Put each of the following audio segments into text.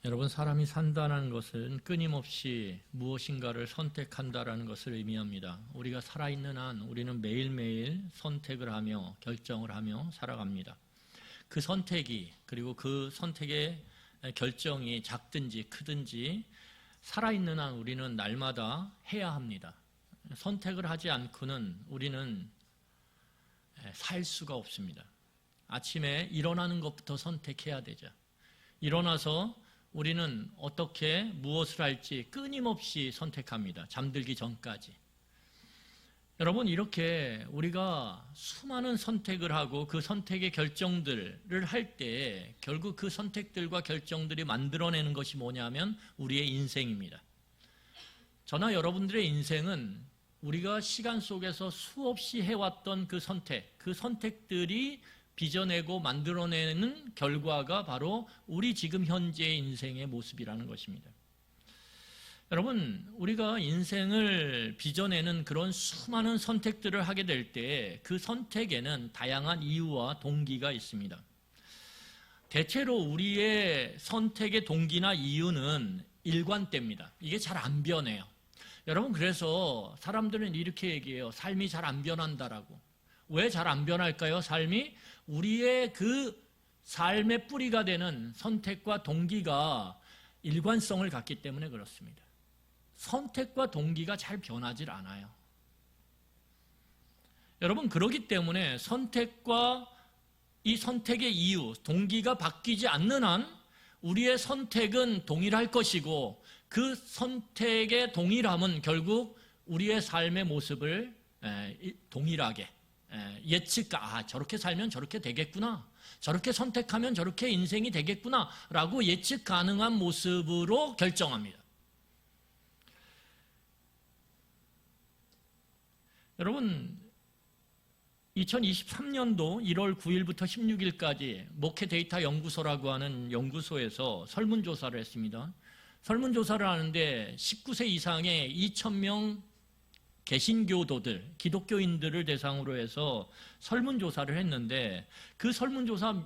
여러분, 사람이 산다는 것은 끊임없이 무엇인가를 선택한다는 것을 의미합니다. 우리가 살아있는 한 우리는 매일매일 선택을 하며 결정을 하며 살아갑니다. 그 선택이, 그리고 그 선택의 결정이 작든지 크든지 살아있는 한 우리는 날마다 해야 합니다. 선택을 하지 않고는 우리는 살 수가 없습니다. 아침에 일어나는 것부터 선택해야 되죠. 일어나서 우리는 어떻게 무엇을 할지 끊임없이 선택합니다. 잠들기 전까지. 여러분, 이렇게 우리가 수많은 선택을 하고 그 선택의 결정들을 할 때 결국 그 선택들과 결정들이 만들어내는 것이 뭐냐면 우리의 인생입니다. 저나 여러분들의 인생은 우리가 시간 속에서 수없이 해왔던 그 선택들이 빚어내고 만들어내는 결과가 바로 우리 지금 현재의 인생의 모습이라는 것입니다. 여러분, 우리가 인생을 빚어내는 그런 수많은 선택들을 하게 될 때 그 선택에는 다양한 이유와 동기가 있습니다. 대체로 우리의 선택의 동기나 이유는 일관됩니다. 이게 잘 안 변해요. 여러분, 그래서 사람들은 이렇게 얘기해요. 삶이 잘 안 변한다라고. 왜 잘 안 변할까요? 삶이 우리의 그 삶의 뿌리가 되는 선택과 동기가 일관성을 갖기 때문에 그렇습니다. 선택과 동기가 잘 변하질 않아요. 여러분, 그렇기 때문에 선택과 이 선택의 이유, 동기가 바뀌지 않는 한 우리의 선택은 동일할 것이고 그 선택의 동일함은 결국 우리의 삶의 모습을 동일하게 저렇게 살면 저렇게 되겠구나, 저렇게 선택하면 저렇게 인생이 되겠구나 라고 예측 가능한 모습으로 결정합니다. 여러분, 2023년도 1월 9일부터 16일까지 목회 데이터 연구소라고 하는 연구소에서 설문조사를 했습니다. 설문조사를 하는데 19세 이상의 2,000명 개신교도들, 기독교인들을 대상으로 해서 설문조사를 했는데 그 설문조사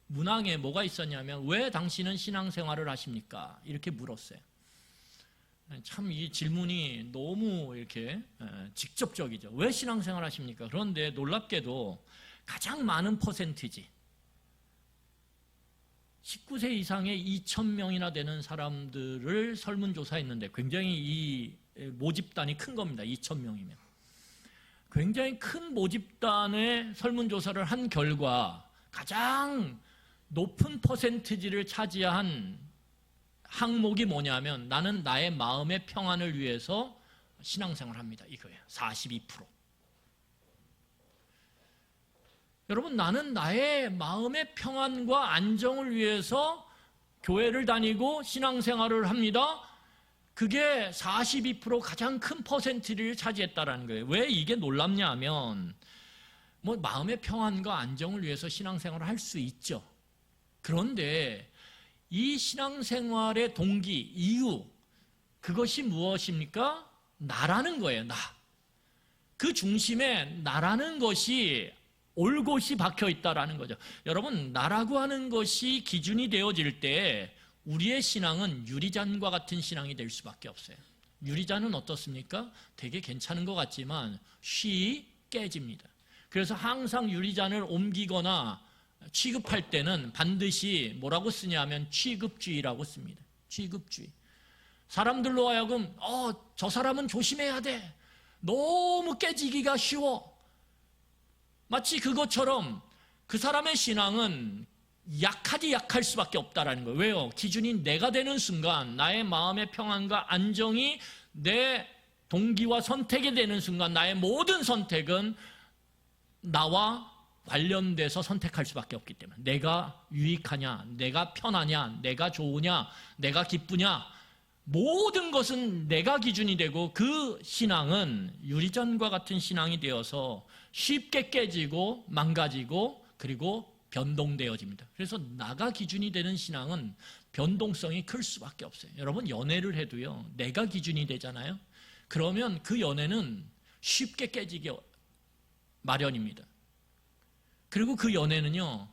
문항에 뭐가 있었냐면 왜 당신은 신앙생활을 하십니까? 이렇게 물었어요. 참 이 질문이 너무 이렇게 직접적이죠. 왜 신앙생활 하십니까? 그런데 놀랍게도 가장 많은 퍼센티지 19세 이상의 2,000명이나 되는 사람들을 설문조사했는데 굉장히 이 모집단이 큰 겁니다. 2,000명이면. 굉장히 큰 모집단의 설문조사를 한 결과 가장 높은 퍼센티지를 차지한 항목이 뭐냐면 나는 나의 마음의 평안을 위해서 신앙생활을 합니다. 이거예요. 42%. 여러분, 나는 나의 마음의 평안과 안정을 위해서 교회를 다니고 신앙생활을 합니다. 그게 42% 가장 큰 퍼센트를 차지했다라는 거예요. 왜 이게 놀랍냐 하면 마음의 평안과 안정을 위해서 신앙생활을 할 수 있죠. 그런데 이 신앙생활의 동기, 이유, 그것이 무엇입니까? 나라는 거예요. 나. 그 중심에 나라는 것이 올곧이 박혀 있다라는 거죠. 여러분, 나라고 하는 것이 기준이 되어질 때 우리의 신앙은 유리잔과 같은 신앙이 될 수밖에 없어요. 유리잔은 어떻습니까? 되게 괜찮은 것 같지만 쉬이 깨집니다. 그래서 항상 유리잔을 옮기거나 취급할 때는 반드시 뭐라고 쓰냐면 취급주의라고 씁니다. 취급주의. 사람들로 하여금 저 사람은 조심해야 돼. 너무 깨지기가 쉬워. 마치 그것처럼 그 사람의 신앙은 약할 수밖에 없다라는 거예요. 왜요? 기준이 내가 되는 순간 나의 마음의 평안과 안정이 내 동기와 선택이 되는 순간 나의 모든 선택은 나와 관련돼서 선택할 수밖에 없기 때문에 내가 유익하냐, 내가 편하냐, 내가 좋으냐, 내가 기쁘냐 모든 것은 내가 기준이 되고 그 신앙은 유리잔과 같은 신앙이 되어서 쉽게 깨지고 망가지고 그리고 변동되어집니다. 그래서 나가 기준이 되는 신앙은 변동성이 클 수밖에 없어요. 여러분, 연애를 해도요, 내가 기준이 되잖아요. 그러면 그 연애는 쉽게 깨지기 마련입니다. 그리고 그 연애는요,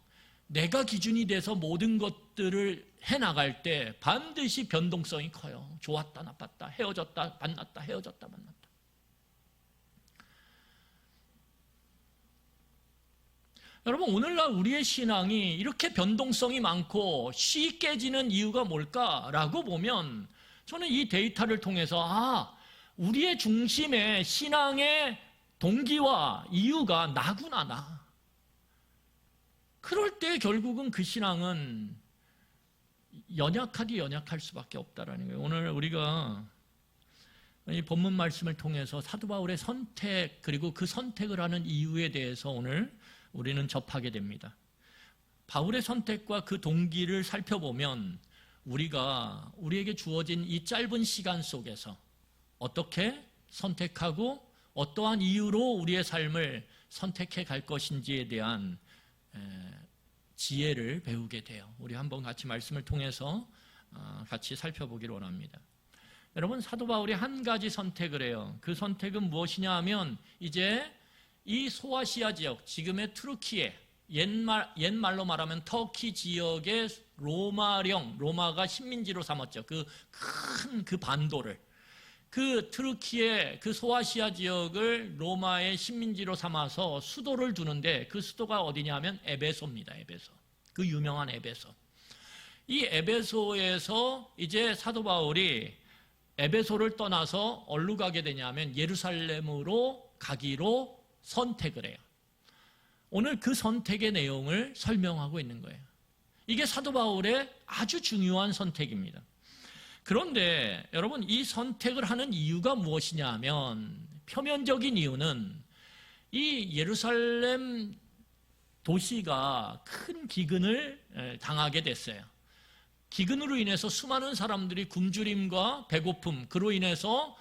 내가 기준이 돼서 모든 것들을 해나갈 때 반드시 변동성이 커요. 좋았다 나빴다, 헤어졌다 만났다, 헤어졌다 만났다. 여러분, 오늘날 우리의 신앙이 이렇게 변동성이 많고 쉽게 깨지는 이유가 뭘까라고 보면 저는 이 데이터를 통해서 우리의 중심의 신앙의 동기와 이유가 나구나, 나. 그럴 때 결국은 그 신앙은 연약할 수밖에 없다라는 거예요. 오늘 우리가 이 본문 말씀을 통해서 사도 바울의 선택, 그리고 그 선택을 하는 이유에 대해서 오늘 우리는 접하게 됩니다. 바울의 선택과 그 동기를 살펴보면 우리에게 주어진 이 짧은 시간 속에서 어떻게 선택하고 어떠한 이유로 우리의 삶을 선택해 갈 것인지에 대한 지혜를 배우게 돼요. 우리 한번 같이 말씀을 통해서 같이 살펴보기를 원합니다. 여러분, 사도 바울이 한 가지 선택을 해요. 그 선택은 무엇이냐 하면 이제 이 소아시아 지역, 지금의 투르키에 옛말로 말하면 터키 지역의 로마가 식민지로 삼았죠. 그 큰 그 반도를, 그 트루키의 그 소아시아 지역을 로마의 식민지로 삼아서 수도를 두는데 그 수도가 어디냐 하면 에베소입니다. 에베소. 그 유명한 에베소. 이 에베소에서 이제 사도 바울이 에베소를 떠나서 어디로 가게 되냐면 예루살렘으로 가기로 선택을 해요. 오늘 그 선택의 내용을 설명하고 있는 거예요. 이게 사도 바울의 아주 중요한 선택입니다. 그런데 여러분, 이 선택을 하는 이유가 무엇이냐 하면 표면적인 이유는 이 예루살렘 도시가 큰 기근을 당하게 됐어요. 기근으로 인해서 수많은 사람들이 굶주림과 배고픔, 그로 인해서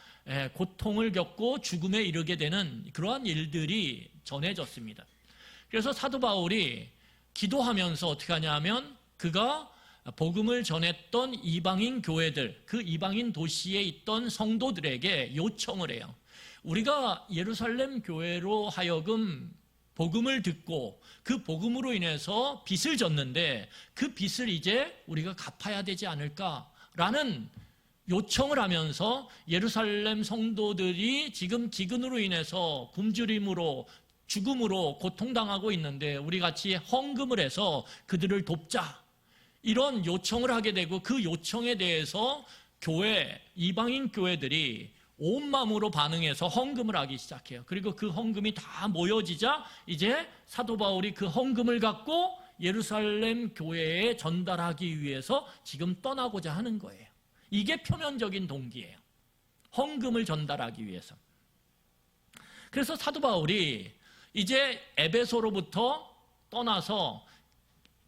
고통을 겪고 죽음에 이르게 되는 그러한 일들이 전해졌습니다. 그래서 사도 바울이 기도하면서 어떻게 하냐면 그가 복음을 전했던 이방인 교회들, 그 이방인 도시에 있던 성도들에게 요청을 해요. 우리가 예루살렘 교회로 하여금 복음을 듣고 그 복음으로 인해서 빚을 졌는데 그 빚을 이제 우리가 갚아야 되지 않을까라는 요청을 하면서 예루살렘 성도들이 지금 기근으로 인해서 굶주림으로 죽음으로 고통당하고 있는데 우리 같이 헌금을 해서 그들을 돕자, 이런 요청을 하게 되고 그 요청에 대해서 이방인 교회들이 온 마음으로 반응해서 헌금을 하기 시작해요. 그리고 그 헌금이 다 모여지자 이제 사도 바울이 그 헌금을 갖고 예루살렘 교회에 전달하기 위해서 지금 떠나고자 하는 거예요. 이게 표면적인 동기예요. 헌금을 전달하기 위해서. 그래서 사도 바울이 이제 에베소로부터 떠나서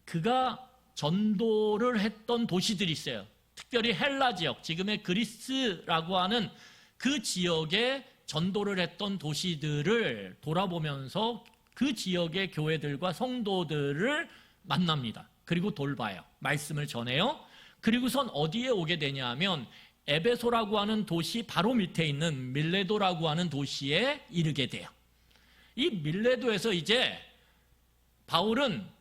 그가 전도를 했던 도시들이 있어요. 특별히 헬라 지역, 지금의 그리스라고 하는 그 지역에 전도를 했던 도시들을 돌아보면서 그 지역의 교회들과 성도들을 만납니다. 그리고 돌봐요. 말씀을 전해요. 그리고선 어디에 오게 되냐 하면 에베소라고 하는 도시 바로 밑에 있는 밀레도라고 하는 도시에 이르게 돼요. 이 밀레도에서 이제 바울은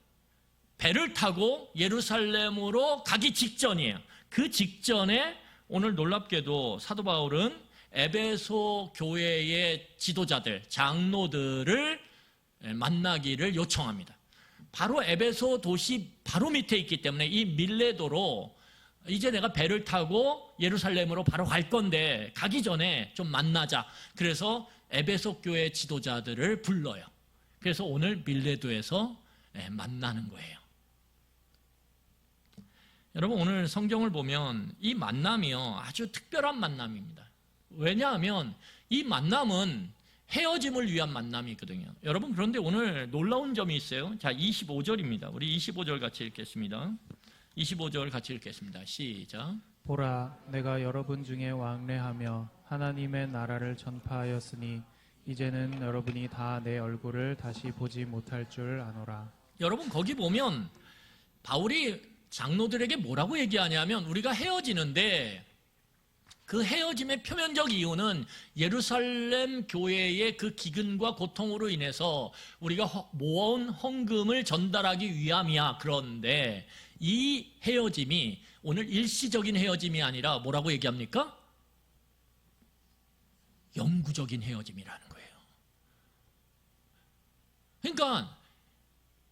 배를 타고 예루살렘으로 가기 직전이에요. 그 직전에 오늘 놀랍게도 사도 바울은 에베소 교회의 지도자들, 장로들을 만나기를 요청합니다. 바로 에베소 도시 바로 밑에 있기 때문에 이 밀레도로 이제 내가 배를 타고 예루살렘으로 바로 갈 건데 가기 전에 좀 만나자. 그래서 에베소 교회 지도자들을 불러요. 그래서 오늘 밀레도에서 만나는 거예요. 여러분, 오늘 성경을 보면 이 만남이요 아주 특별한 만남입니다. 왜냐하면 이 만남은 헤어짐을 위한 만남이거든요. 여러분, 그런데 오늘 놀라운 점이 있어요. 자, 25절입니다. 우리 25절 같이 읽겠습니다. 25절 같이 읽겠습니다. 시작. 보라, 내가 여러분 중에 왕래하며 하나님의 나라를 전파하였으니 이제는 여러분이 다 내 얼굴을 다시 보지 못할 줄 아노라. 여러분, 거기 보면 바울이 장로들에게 뭐라고 얘기하냐면 우리가 헤어지는데 그 헤어짐의 표면적 이유는 예루살렘 교회의 그 기근과 고통으로 인해서 우리가 모아온 헌금을 전달하기 위함이야. 그런데 이 헤어짐이 오늘 일시적인 헤어짐이 아니라 뭐라고 얘기합니까? 영구적인 헤어짐이라는 거예요. 그러니까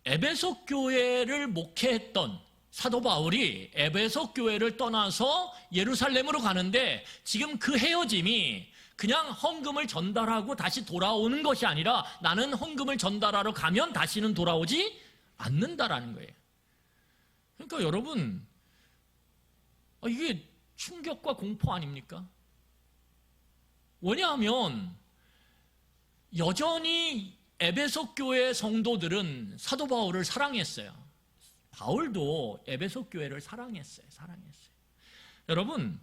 에베소 교회를 목회했던 사도 바울이 에베소 교회를 떠나서 예루살렘으로 가는데 지금 그 헤어짐이 그냥 헌금을 전달하고 다시 돌아오는 것이 아니라 나는 헌금을 전달하러 가면 다시는 돌아오지 않는다라는 거예요. 그러니까 여러분, 이게 충격과 공포 아닙니까? 왜냐하면 여전히 에베소 교회 성도들은 사도 바울을 사랑했어요. 바울도 에베소 교회를 사랑했어요. 여러분,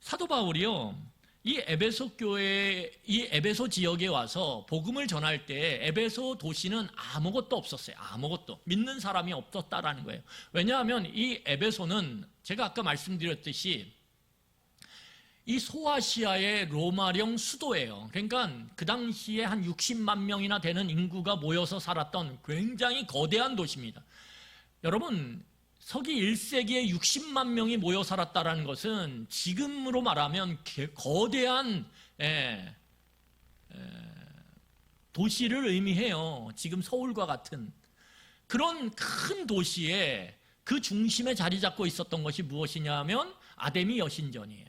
사도 바울이요, 이 에베소 교회, 이 에베소 지역에 와서 복음을 전할 때 에베소 도시는 아무것도 없었어요. 아무것도. 믿는 사람이 없었다라는 거예요. 왜냐하면 이 에베소는 제가 아까 말씀드렸듯이 이 소아시아의 로마령 수도예요. 그러니까 그 당시에 한 60만 명이나 되는 인구가 모여서 살았던 굉장히 거대한 도시입니다. 여러분, 서기 1세기에 60만 명이 모여 살았다는 것은 지금으로 말하면 거대한 도시를 의미해요. 지금 서울과 같은 그런 큰 도시에 그 중심에 자리 잡고 있었던 것이 무엇이냐면 아데미 여신전이에요.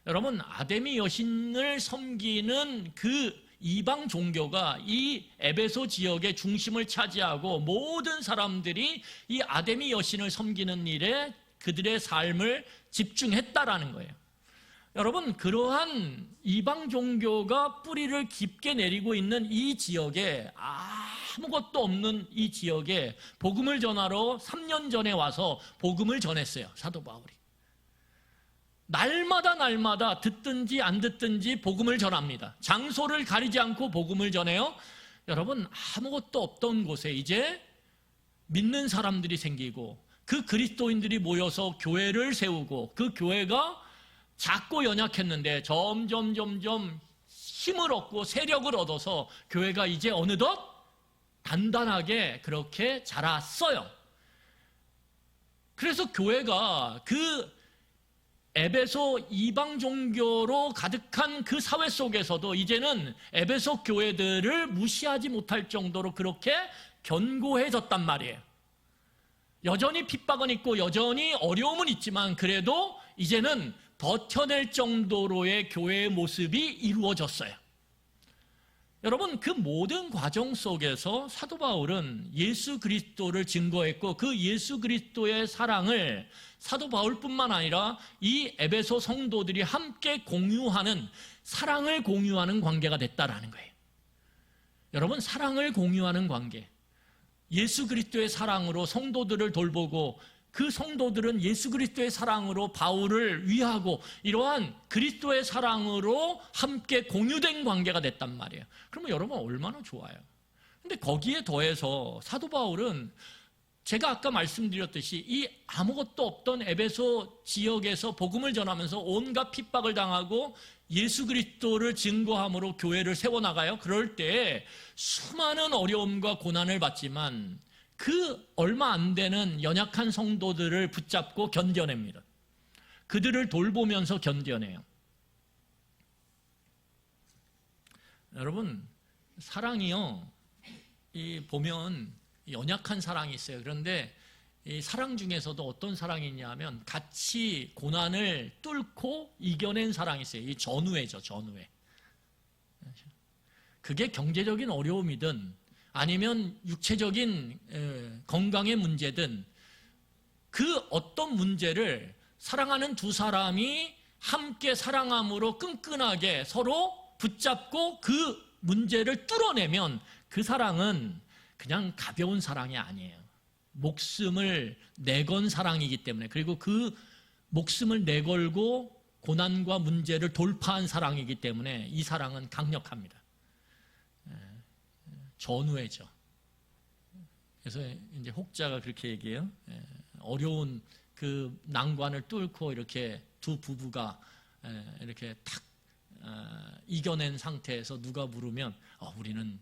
여러분, 아데미 여신을 섬기는 그 이방 종교가 이 에베소 지역의 중심을 차지하고 모든 사람들이 이 아데미 여신을 섬기는 일에 그들의 삶을 집중했다라는 거예요. 여러분, 그러한 이방 종교가 뿌리를 깊게 내리고 있는 이 지역에, 아무것도 없는 이 지역에 복음을 전하러 3년 전에 와서 복음을 전했어요, 사도 바울이. 날마다 듣든지 안 듣든지 복음을 전합니다. 장소를 가리지 않고 복음을 전해요. 여러분, 아무것도 없던 곳에 이제 믿는 사람들이 생기고 그 그리스도인들이 모여서 교회를 세우고 그 교회가 작고 연약했는데 점점 힘을 얻고 세력을 얻어서 교회가 이제 어느덧 단단하게 그렇게 자랐어요. 그래서 교회가 그 에베소 이방 종교로 가득한 그 사회 속에서도 이제는 에베소 교회들을 무시하지 못할 정도로 그렇게 견고해졌단 말이에요. 여전히 핍박은 있고 여전히 어려움은 있지만 그래도 이제는 버텨낼 정도로의 교회의 모습이 이루어졌어요. 여러분, 그 모든 과정 속에서 사도 바울은 예수 그리스도를 증거했고 그 예수 그리스도의 사랑을 사도 바울뿐만 아니라 이 에베소 성도들이 함께 공유하는, 사랑을 공유하는 관계가 됐다라는 거예요. 여러분, 사랑을 공유하는 관계, 예수 그리스도의 사랑으로 성도들을 돌보고 그 성도들은 예수 그리스도의 사랑으로 바울을 위하고 이러한 그리스도의 사랑으로 함께 공유된 관계가 됐단 말이에요. 그러면 여러분 얼마나 좋아요. 근데 거기에 더해서 사도 바울은 제가 아까 말씀드렸듯이 이 아무것도 없던 에베소 지역에서 복음을 전하면서 온갖 핍박을 당하고 예수 그리스도를 증거함으로 교회를 세워나가요. 그럴 때 수많은 어려움과 고난을 받지만 그 얼마 안 되는 연약한 성도들을 붙잡고 견뎌냅니다. 그들을 돌보면서 견뎌내요. 여러분, 사랑이요, 보면 연약한 사랑이 있어요. 그런데 이 사랑 중에서도 어떤 사랑이 있냐면 같이 고난을 뚫고 이겨낸 사랑이 있어요. 이 전우회죠, 전우회. 그게 경제적인 어려움이든 아니면 육체적인 건강의 문제든 그 어떤 문제를 사랑하는 두 사람이 함께 사랑함으로 끈끈하게 서로 붙잡고 그 문제를 뚫어내면 그 사랑은 그냥 가벼운 사랑이 아니에요. 목숨을 내건 사랑이기 때문에, 그리고 그 목숨을 내걸고 고난과 문제를 돌파한 사랑이기 때문에 이 사랑은 강력합니다. 전우회죠. 그래서 이제 혹자가 그렇게 얘기해요. 어려운 그 난관을 뚫고 이렇게 두 부부가 이렇게 탁 이겨낸 상태에서 누가 물으면 우리는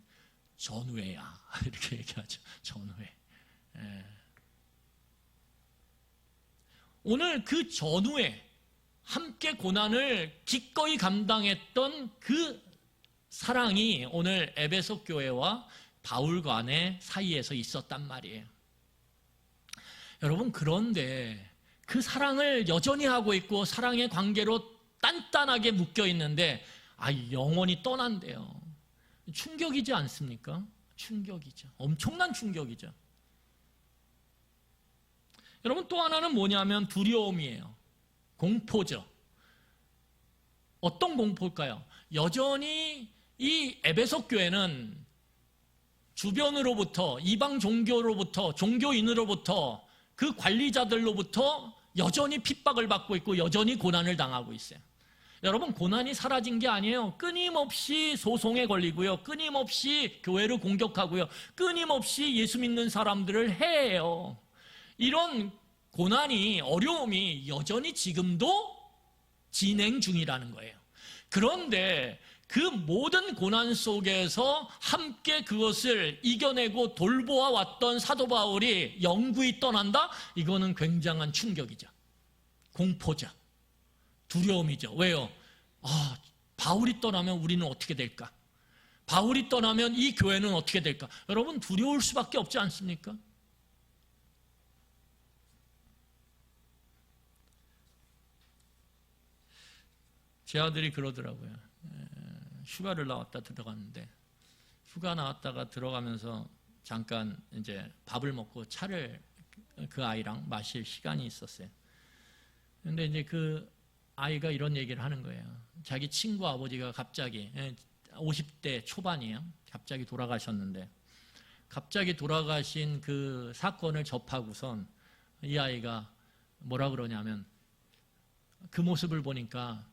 전우회야 이렇게 얘기하죠. 전우회. 오늘 그 전후에 함께 고난을 기꺼이 감당했던 그 사랑이 오늘 에베소 교회와 바울 간의 사이에서 있었단 말이에요. 여러분, 그런데 그 사랑을 여전히 하고 있고 사랑의 관계로 단단하게 묶여 있는데 영원히 떠난대요. 충격이지 않습니까? 충격이죠. 엄청난 충격이죠. 여러분, 또 하나는 뭐냐면 두려움이에요. 공포죠. 어떤 공포일까요? 여전히 이 에베소 교회는 주변으로부터, 이방 종교로부터, 종교인으로부터, 그 관리자들로부터 여전히 핍박을 받고 있고 여전히 고난을 당하고 있어요. 여러분, 고난이 사라진 게 아니에요. 끊임없이 소송에 걸리고요, 끊임없이 교회를 공격하고요, 끊임없이 예수 믿는 사람들을 해해요. 이런 고난이, 어려움이 여전히 지금도 진행 중이라는 거예요. 그런데 그 모든 고난 속에서 함께 그것을 이겨내고 돌보아 왔던 사도 바울이 영구히 떠난다? 이거는 굉장한 충격이죠. 공포죠. 두려움이죠. 왜요? 바울이 떠나면 우리는 어떻게 될까? 바울이 떠나면 이 교회는 어떻게 될까? 여러분, 두려울 수밖에 없지 않습니까? 제 아들이 그러더라고요. 휴가를 나왔다 들어갔는데, 휴가 나왔다가 들어가면서 잠깐 이제 밥을 먹고 차를 그 아이랑 마실 시간이 있었어요. 근데 이제 그 아이가 이런 얘기를 하는 거예요. 자기 친구 아버지가 갑자기 50대 초반이에요. 갑자기 돌아가셨는데, 갑자기 돌아가신 그 사건을 접하고선 이 아이가 뭐라 그러냐면, 그 모습을 보니까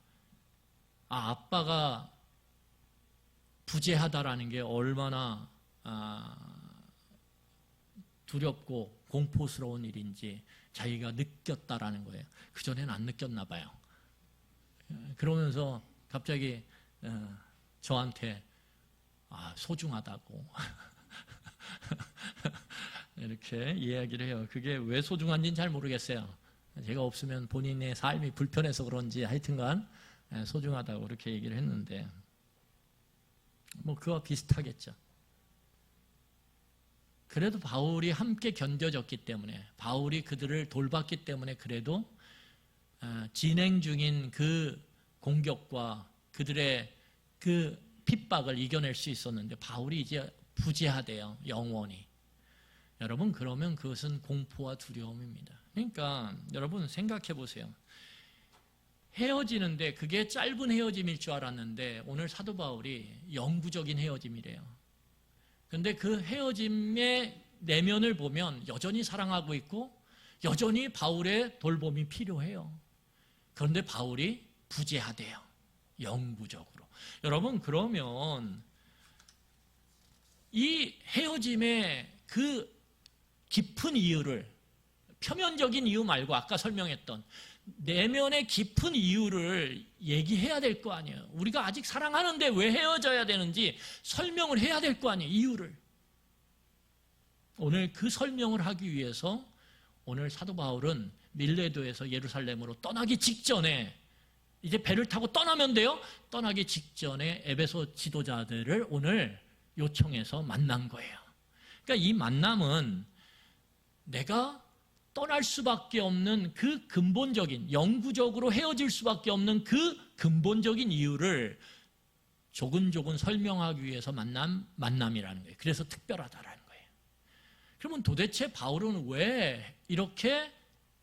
아빠가 부재하다라는 게 얼마나 두렵고 공포스러운 일인지 자기가 느꼈다라는 거예요. 그전에는 안 느꼈나 봐요. 그러면서 갑자기 저한테 소중하다고 이렇게 이야기를 해요. 그게 왜 소중한지는 잘 모르겠어요. 제가 없으면 본인의 삶이 불편해서 그런지 하여튼간 소중하다고 그렇게 얘기를 했는데, 그와 비슷하겠죠. 그래도 바울이 함께 견뎌졌기 때문에, 바울이 그들을 돌봤기 때문에 그래도 진행 중인 그 공격과 그들의 그 핍박을 이겨낼 수 있었는데, 바울이 이제 부재하대요, 영원히. 여러분, 그러면 그것은 공포와 두려움입니다. 그러니까 여러분 생각해 보세요. 헤어지는데 그게 짧은 헤어짐일 줄 알았는데 오늘 사도 바울이 영구적인 헤어짐이래요. 그런데 그 헤어짐의 내면을 보면 여전히 사랑하고 있고 여전히 바울의 돌봄이 필요해요. 그런데 바울이 부재하대요, 영구적으로. 여러분, 그러면 이 헤어짐의 그 깊은 이유를, 표면적인 이유 말고 아까 설명했던 내면의 깊은 이유를 얘기해야 될 거 아니에요. 우리가 아직 사랑하는데 왜 헤어져야 되는지 설명을 해야 될 거 아니에요, 이유를. 오늘 그 설명을 하기 위해서 오늘 사도 바울은 밀레도에서 예루살렘으로 떠나기 직전에, 이제 배를 타고 떠나면 돼요. 떠나기 직전에 에베소 지도자들을 오늘 요청해서 만난 거예요. 그러니까 이 만남은 내가 떠날 수밖에 없는 그 근본적인, 영구적으로 헤어질 수밖에 없는 그 근본적인 이유를 조근조근 설명하기 위해서 만남이라는 거예요. 그래서 특별하다라는 거예요. 그러면 도대체 바울은 왜 이렇게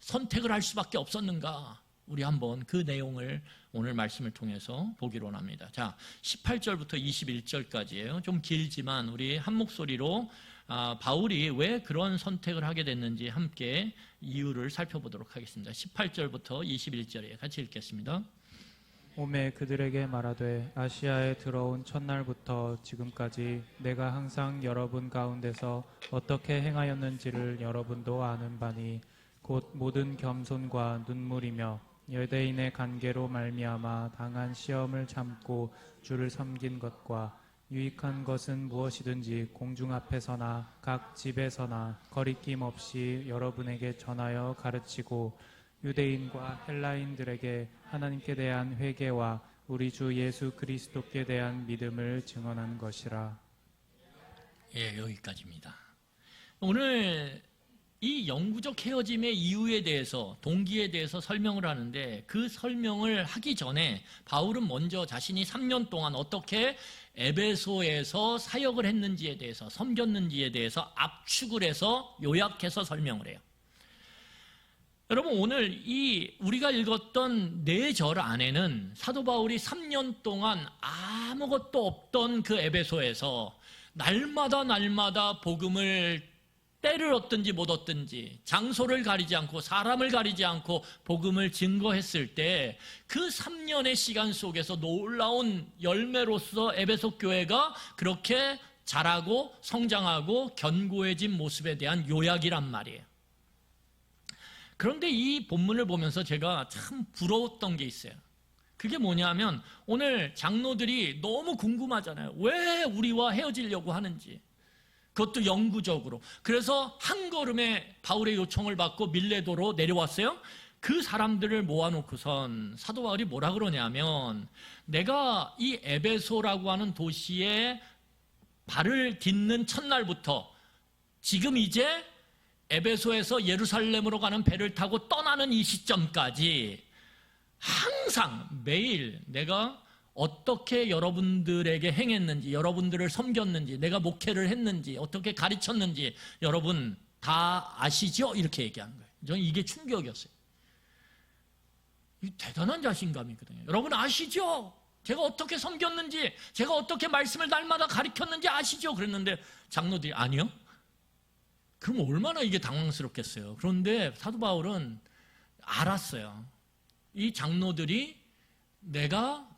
선택을 할 수밖에 없었는가? 우리 한번 그 내용을 오늘 말씀을 통해서 보기로 합니다. 자, 18절부터 21절까지예요. 좀 길지만 우리 한 목소리로 바울이 왜 그런 선택을 하게 됐는지 함께 이유를 살펴보도록 하겠습니다. 18절부터 21절에 같이 읽겠습니다. 오매 그들에게 말하되 아시아에 들어온 첫날부터 지금까지 내가 항상 여러분 가운데서 어떻게 행하였는지를 여러분도 아는 바니 곧 모든 겸손과 눈물이며 유대인의 관계로 말미암아 당한 시험을 참고 주를 섬긴 것과 유익한 것은 무엇이든지 공중 앞에서나 각 집에서나 거리낌 없이 여러분에게 전하여 가르치고 유대인과 헬라인들에게 하나님께 대한 회개와 우리 주 예수 그리스도께 대한 믿음을 증언한 것이라. 예, 여기까지입니다. 오늘 이 영구적 헤어짐의 이유에 대해서, 동기에 대해서 설명을 하는데, 그 설명을 하기 전에 바울은 먼저 자신이 3년 동안 어떻게 에베소에서 사역을 했는지에 대해서, 섬겼는지에 대해서 압축을 해서 요약해서 설명을 해요. 여러분, 오늘 이 우리가 읽었던 4절 안에는 사도 바울이 3년 동안 아무것도 없던 그 에베소에서 날마다 복음을 때를 얻든지 못 얻든지 장소를 가리지 않고 사람을 가리지 않고 복음을 증거했을 때 그 3년의 시간 속에서 놀라운 열매로서 에베소 교회가 그렇게 자라고 성장하고 견고해진 모습에 대한 요약이란 말이에요. 그런데 이 본문을 보면서 제가 참 부러웠던 게 있어요. 그게 뭐냐면 오늘 장로들이 너무 궁금하잖아요. 왜 우리와 헤어지려고 하는지. 그것도 영구적으로. 그래서 한 걸음에 바울의 요청을 받고 밀레도로 내려왔어요. 그 사람들을 모아놓고선 사도 바울이 뭐라 그러냐면, 내가 이 에베소라고 하는 도시에 발을 딛는 첫날부터 지금 이제 에베소에서 예루살렘으로 가는 배를 타고 떠나는 이 시점까지 항상 매일 내가 어떻게 여러분들에게 행했는지, 여러분들을 섬겼는지, 내가 목회를 했는지, 어떻게 가르쳤는지 여러분 다 아시죠? 이렇게 얘기하는 거예요. 저는 이게 충격이었어요. 이 대단한 자신감이거든요. 여러분 아시죠? 제가 어떻게 섬겼는지, 제가 어떻게 말씀을 날마다 가르쳤는지 아시죠? 그랬는데 장로들이 아니요? 그럼 얼마나 이게 당황스럽겠어요. 그런데 사도 바울은 알았어요. 이 장로들이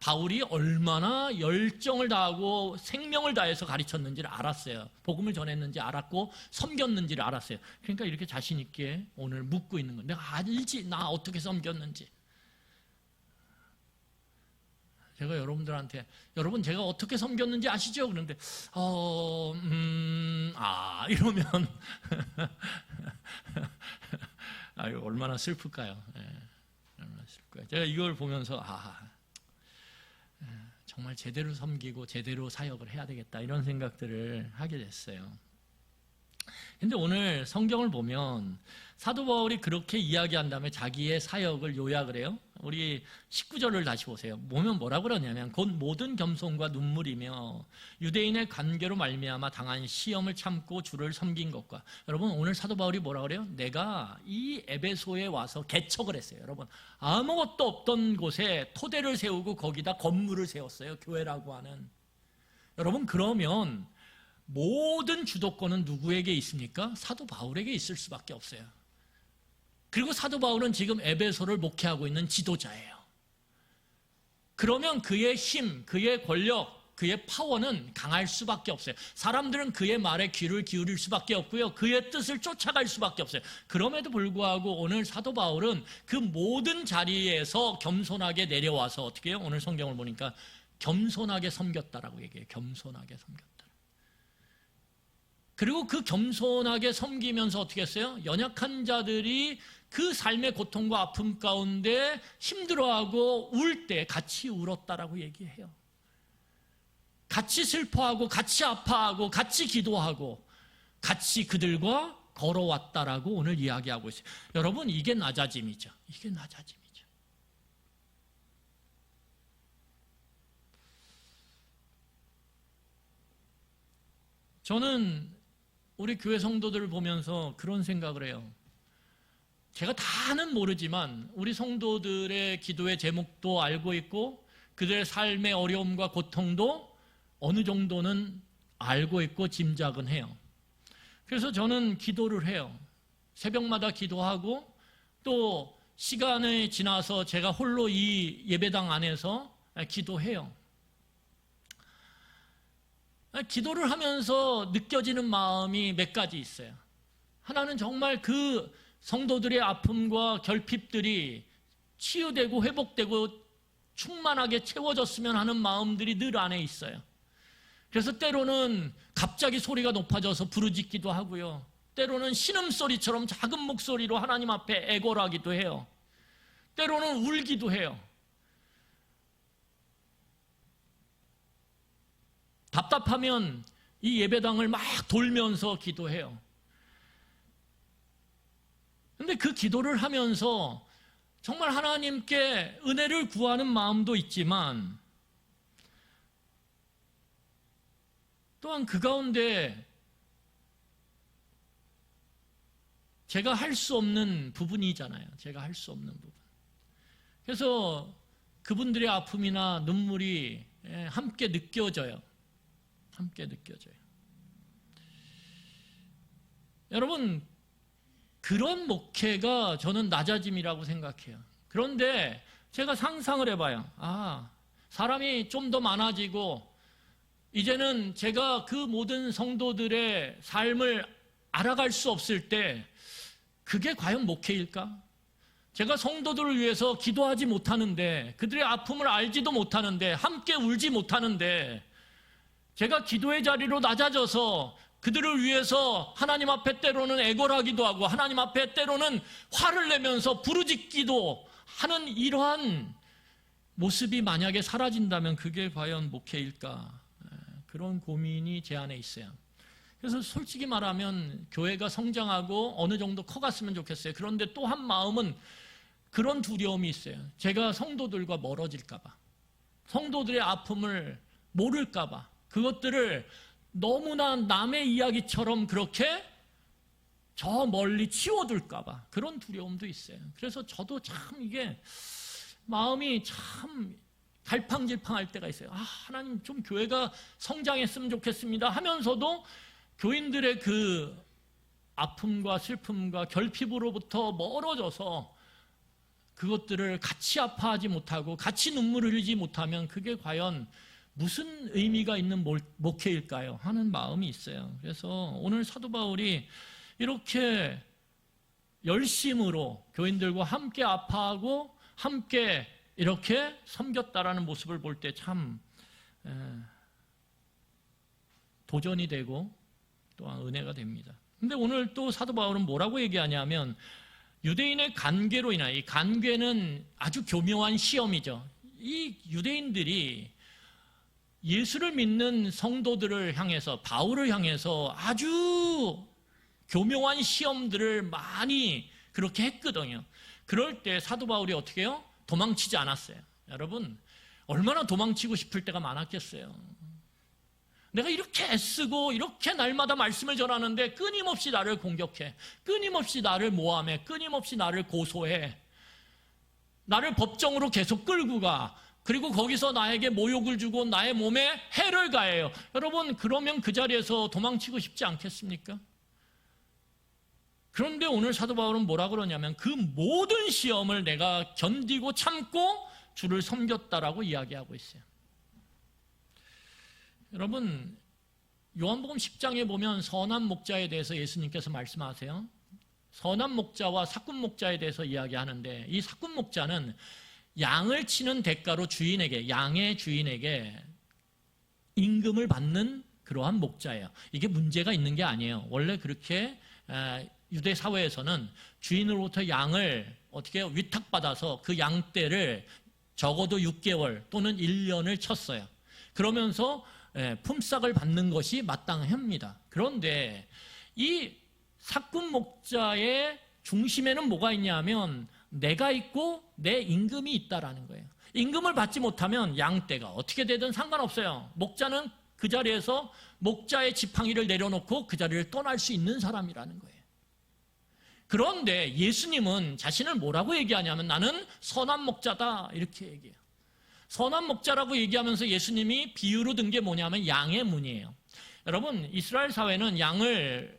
바울이 얼마나 열정을 다하고 생명을 다해서 가르쳤는지를 알았어요. 복음을 전했는지 알았고 섬겼는지를 알았어요. 그러니까 이렇게 자신 있게 오늘 묻고 있는 거예요. 내가 알지, 나 어떻게 섬겼는지. 제가 여러분들한테 여러분 제가 어떻게 섬겼는지 아시죠? 그런데 이러면 아유, 얼마나 슬플까요? 얼마나 슬플까요? 제가 이걸 보면서 정말 제대로 섬기고 제대로 사역을 해야 되겠다 이런 생각들을 하게 됐어요. 근데 오늘 성경을 보면 사도 바울이 그렇게 이야기한 다음에 자기의 사역을 요약을 해요. 우리 19절을 다시 보세요. 보면 뭐라고 그러냐면 곧 모든 겸손과 눈물이며 유대인의 관계로 말미암아 당한 시험을 참고 주를 섬긴 것과. 여러분 오늘 사도 바울이 뭐라 그래요? 내가 이 에베소에 와서 개척을 했어요. 여러분 아무것도 없던 곳에 토대를 세우고 거기다 건물을 세웠어요. 교회라고 하는. 여러분 그러면 모든 주도권은 누구에게 있습니까? 사도 바울에게 있을 수밖에 없어요. 그리고 사도 바울은 지금 에베소를 목회하고 있는 지도자예요. 그러면 그의 힘, 그의 권력, 그의 파워는 강할 수밖에 없어요. 사람들은 그의 말에 귀를 기울일 수밖에 없고요. 그의 뜻을 쫓아갈 수밖에 없어요. 그럼에도 불구하고 오늘 사도 바울은 그 모든 자리에서 겸손하게 내려와서 어떻게 해요? 오늘 성경을 보니까 겸손하게 섬겼다라고 얘기해요. 겸손하게 섬겼다. 그리고 그 겸손하게 섬기면서 어떻게 했어요? 연약한 자들이 그 삶의 고통과 아픔 가운데 힘들어하고 울 때 같이 울었다라고 얘기해요. 같이 슬퍼하고 같이 아파하고 같이 기도하고 같이 그들과 걸어왔다라고 오늘 이야기하고 있어요. 여러분 이게 낮아짐이죠. 이게 낮아짐이죠. 저는 우리 교회 성도들을 보면서 그런 생각을 해요. 제가 다는 모르지만 우리 성도들의 기도의 제목도 알고 있고 그들의 삶의 어려움과 고통도 어느 정도는 알고 있고 짐작은 해요. 그래서 저는 기도를 해요. 새벽마다 기도하고 또 시간이 지나서 제가 홀로 이 예배당 안에서 기도해요. 기도를 하면서 느껴지는 마음이 몇 가지 있어요. 하나는 정말 그 성도들의 아픔과 결핍들이 치유되고 회복되고 충만하게 채워졌으면 하는 마음들이 늘 안에 있어요. 그래서 때로는 갑자기 소리가 높아져서 부르짖기도 하고요. 때로는 신음소리처럼 작은 목소리로 하나님 앞에 애걸하기도 해요. 때로는 울기도 해요. 답답하면 이 예배당을 막 돌면서 기도해요. 근데 그 기도를 하면서 정말 하나님께 은혜를 구하는 마음도 있지만 또한 그 가운데 제가 할 수 없는 부분이잖아요. 제가 할 수 없는 부분. 그래서 그분들의 아픔이나 눈물이 함께 느껴져요. 함께 느껴져요. 여러분, 그런 목회가 저는 낮아짐이라고 생각해요. 그런데 제가 상상을 해봐요. 사람이 좀 더 많아지고 이제는 제가 그 모든 성도들의 삶을 알아갈 수 없을 때 그게 과연 목회일까? 제가 성도들을 위해서 기도하지 못하는데, 그들의 아픔을 알지도 못하는데, 함께 울지 못하는데, 제가 기도의 자리로 낮아져서 그들을 위해서 하나님 앞에 때로는 애걸하기도 하고 하나님 앞에 때로는 화를 내면서 부르짖기도 하는 이러한 모습이 만약에 사라진다면 그게 과연 목회일까? 그런 고민이 제 안에 있어요. 그래서 솔직히 말하면 교회가 성장하고 어느 정도 커갔으면 좋겠어요. 그런데 또 한 마음은 그런 두려움이 있어요. 제가 성도들과 멀어질까 봐, 성도들의 아픔을 모를까 봐, 그것들을 너무나 남의 이야기처럼 그렇게 저 멀리 치워둘까 봐 그런 두려움도 있어요. 그래서 저도 참 이게 마음이 참 갈팡질팡할 때가 있어요. 하나님 좀 교회가 성장했으면 좋겠습니다 하면서도 교인들의 그 아픔과 슬픔과 결핍으로부터 멀어져서 그것들을 같이 아파하지 못하고 같이 눈물을 흘리지 못하면 그게 과연 무슨 의미가 있는 목회일까요? 하는 마음이 있어요. 그래서 오늘 사도 바울이 이렇게 열심으로 교인들과 함께 아파하고 함께 이렇게 섬겼다라는 모습을 볼 때 참 도전이 되고 또한 은혜가 됩니다. 근데 오늘 또 사도 바울은 뭐라고 얘기하냐면 유대인의 간괴로 인하여, 이 간괴는 아주 교묘한 시험이죠. 이 유대인들이 예수를 믿는 성도들을 향해서, 바울을 향해서 아주 교묘한 시험들을 많이 그렇게 했거든요. 그럴 때 사도 바울이 어떻게 해요? 도망치지 않았어요. 여러분, 얼마나 도망치고 싶을 때가 많았겠어요. 내가 이렇게 애쓰고 이렇게 날마다 말씀을 전하는데 끊임없이 나를 공격해, 끊임없이 나를 모함해, 끊임없이 나를 고소해, 나를 법정으로 계속 끌고 가, 그리고 거기서 나에게 모욕을 주고 나의 몸에 해를 가해요. 여러분, 그러면 그 자리에서 도망치고 싶지 않겠습니까? 그런데 오늘 사도 바울은 뭐라 그러냐면 그 모든 시험을 내가 견디고 참고 주를 섬겼다라고 이야기하고 있어요. 여러분, 요한복음 10장에 보면 선한 목자에 대해서 예수님께서 말씀하세요. 선한 목자와 사꾼 목자에 대해서 이야기하는데, 이 사꾼 목자는 양을 치는 대가로 주인에게, 양의 주인에게 임금을 받는 그러한 목자예요. 이게 문제가 있는 게 아니에요. 원래 그렇게 유대 사회에서는 주인으로부터 양을 어떻게 위탁받아서 그 양떼를 적어도 6개월 또는 1년을 쳤어요. 그러면서 품삯을 받는 것이 마땅합니다. 그런데 이 사꾼 목자의 중심에는 뭐가 있냐면 내가 있고 내 임금이 있다라는 거예요. 임금을 받지 못하면 양떼가 어떻게 되든 상관없어요. 목자는 그 자리에서 목자의 지팡이를 내려놓고 그 자리를 떠날 수 있는 사람이라는 거예요. 그런데 예수님은 자신을 뭐라고 얘기하냐면 나는 선한 목자다 이렇게 얘기해요. 선한 목자라고 얘기하면서 예수님이 비유로 든 게 뭐냐면 양의 문이에요. 여러분, 이스라엘 사회는 양을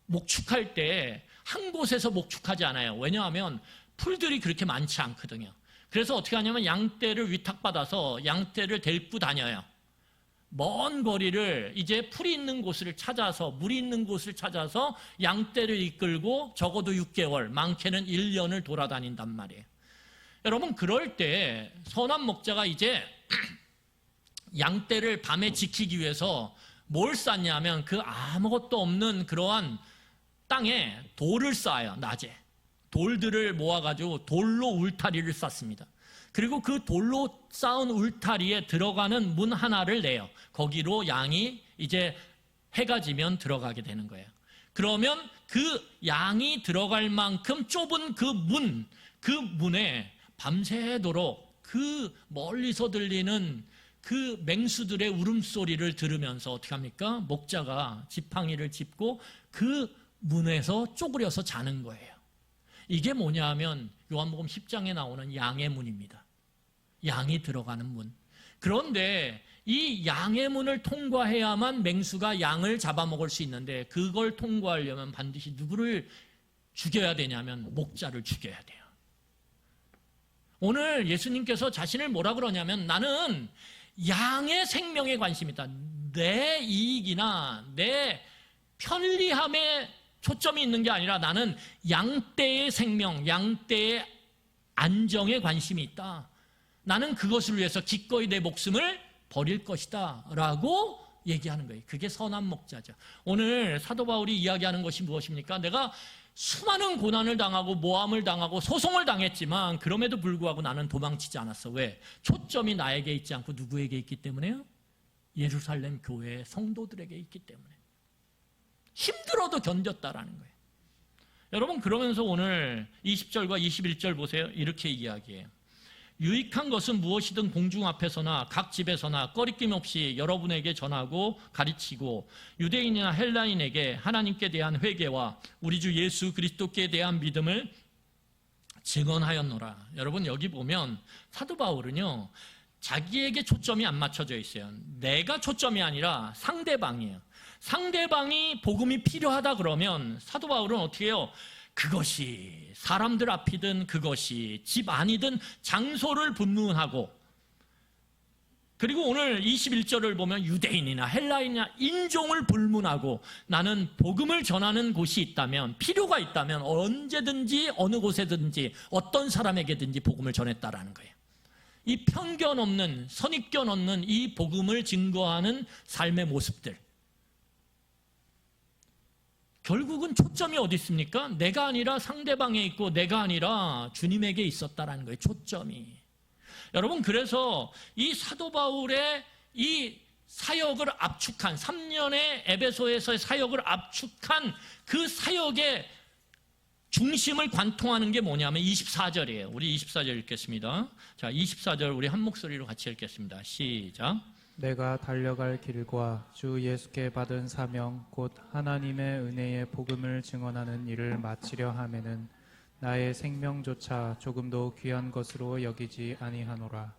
목축할 때 한 곳에서 목축하지 않아요. 왜냐하면 풀들이 그렇게 많지 않거든요. 그래서 어떻게 하냐면 양떼를 위탁받아서 양떼를 데리고 다녀요. 먼 거리를 이제 풀이 있는 곳을 찾아서, 물이 있는 곳을 찾아서 양떼를 이끌고 적어도 6개월, 많게는 1년을 돌아다닌단 말이에요. 여러분, 그럴 때 선한 목자가 이제 양떼를 밤에 지키기 위해서 뭘 쌓냐면 그 아무것도 없는 그러한 땅에 돌을 쌓아요. 낮에 돌들을 모아가지고 돌로 울타리를 쌓습니다. 그리고 그 돌로 쌓은 울타리에 들어가는 문 하나를 내요. 거기로 양이 이제 해가 지면 들어가게 되는 거예요. 그러면 그 양이 들어갈 만큼 좁은 그 문에 밤새도록 그 멀리서 들리는 그 맹수들의 울음소리를 들으면서 어떻게 합니까? 목자가 지팡이를 짚고 그 문에서 쪼그려서 자는 거예요. 이게 뭐냐 하면 요한복음 10장에 나오는 양의 문입니다. 양이 들어가는 문. 그런데 이 양의 문을 통과해야만 맹수가 양을 잡아먹을 수 있는데 그걸 통과하려면 반드시 누구를 죽여야 되냐면 목자를 죽여야 돼요. 오늘 예수님께서 자신을 뭐라 그러냐면 나는 양의 생명에 관심이 있다. 내 이익이나 내 편리함에 초점이 있는 게 아니라 나는 양떼의 생명, 양떼의 안정에 관심이 있다. 나는 그것을 위해서 기꺼이 내 목숨을 버릴 것이다 라고 얘기하는 거예요. 그게 선한 목자죠. 오늘 사도 바울이 이야기하는 것이 무엇입니까? 내가 수많은 고난을 당하고 모함을 당하고 소송을 당했지만 그럼에도 불구하고 나는 도망치지 않았어. 왜? 초점이 나에게 있지 않고 누구에게 있기 때문에요? 예루살렘 교회의 성도들에게 있기 때문에. 힘들어도 견뎠다라는 거예요. 여러분, 그러면서 오늘 20절과 21절 보세요. 이렇게 이야기해요. 유익한 것은 무엇이든 공중 앞에서나 각 집에서나 꺼리낌 없이 여러분에게 전하고 가르치고 유대인이나 헬라인에게 하나님께 대한 회개와 우리 주 예수 그리스도께 대한 믿음을 증언하였노라. 여러분, 여기 보면 사도 바울은요, 자기에게 초점이 안 맞춰져 있어요. 내가 초점이 아니라 상대방이에요. 상대방이 복음이 필요하다 그러면 사도 바울은 어떻게 해요? 그것이 사람들 앞이든 그것이 집 안이든 장소를 분문하고, 그리고 오늘 21절을 보면 유대인이나 헬라인이나 인종을 불문하고 나는 복음을 전하는 곳이 있다면, 필요가 있다면 언제든지 어느 곳에든지 어떤 사람에게든지 복음을 전했다라는 거예요. 이 편견 없는, 선입견 없는 이 복음을 증거하는 삶의 모습들. 결국은 초점이 어디 있습니까? 내가 아니라 상대방에 있고 내가 아니라 주님에게 있었다라는 거예요. 초점이. 여러분, 그래서 이 사도 바울의 이 사역을 압축한 3년의 에베소에서의 사역을 압축한 그 사역의 중심을 관통하는 게 뭐냐면 24절이에요. 우리 24절 읽겠습니다. 자, 24절 우리 한 목소리로 같이 읽겠습니다. 시작. 내가 달려갈 길과 주 예수께 받은 사명 곧 하나님의 은혜의 복음을 증언하는 일을 마치려 하면은 나의 생명조차 조금도 귀한 것으로 여기지 아니하노라.